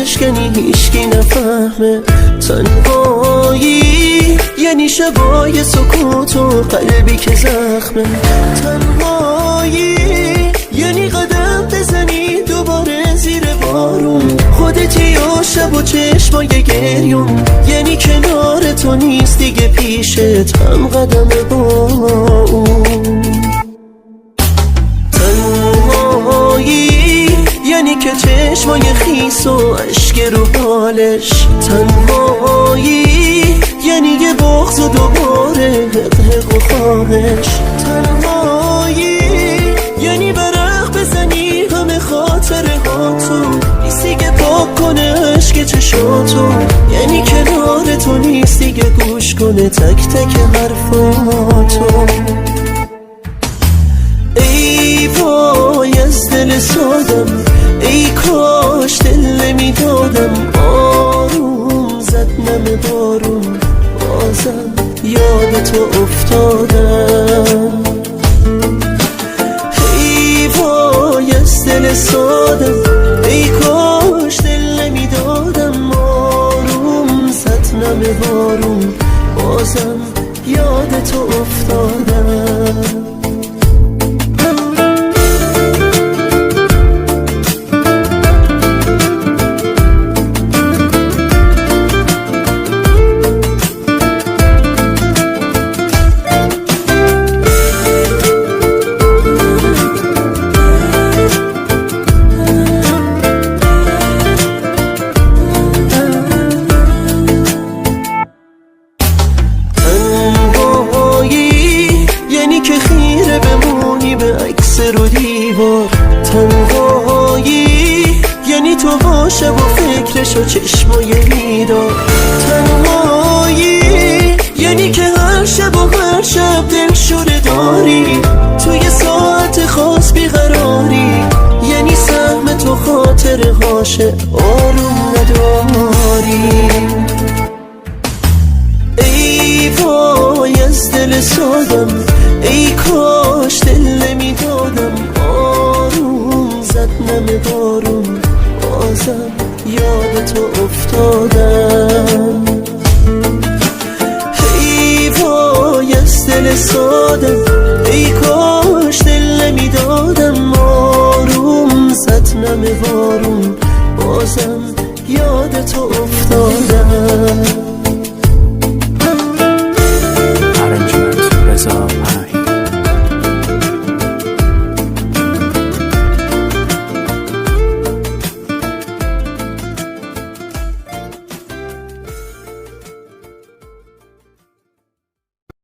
بشکنی هیچکی نفهمه. تنهایی یعنی شبای سکوت و قلبی که زخمه. تنهایی یعنی قدم بزنی دوباره زیر بارون، خودتی و شب و چشمای گریون. یعنی کنار تو نیست دیگه پیشت هم قدم با اون. تنهایی یعنی که چشمای خیس و عشق رو حالش. تنهایی یعنی یه بغض و دوباره حق و خواهش. تنهایی یعنی برق بزنی همه خاطره ها تو، نیستی که پاک کنه عشق چشاتو. یعنی کنار تو نیست دیگه گوش کنه تک تک حرفاتو. ای وای از دل سادم، ای کاش دل نمیدادم. آروم زد نم بارون، بازم یاد تو افتادم. ای وای از دل سادم، ای کاش دل نمیدادم. آروم زد نم بارون، بازم یاد تو افتادم. رو دیوار. تنهایی یعنی تو باشه با فکرش و چشمای بیدار. تنهایی یعنی که هر شب و هر شب دلشوره داری، توی ساعت خاص بیقراری. یعنی سهم تو خاطره هاشه، آروم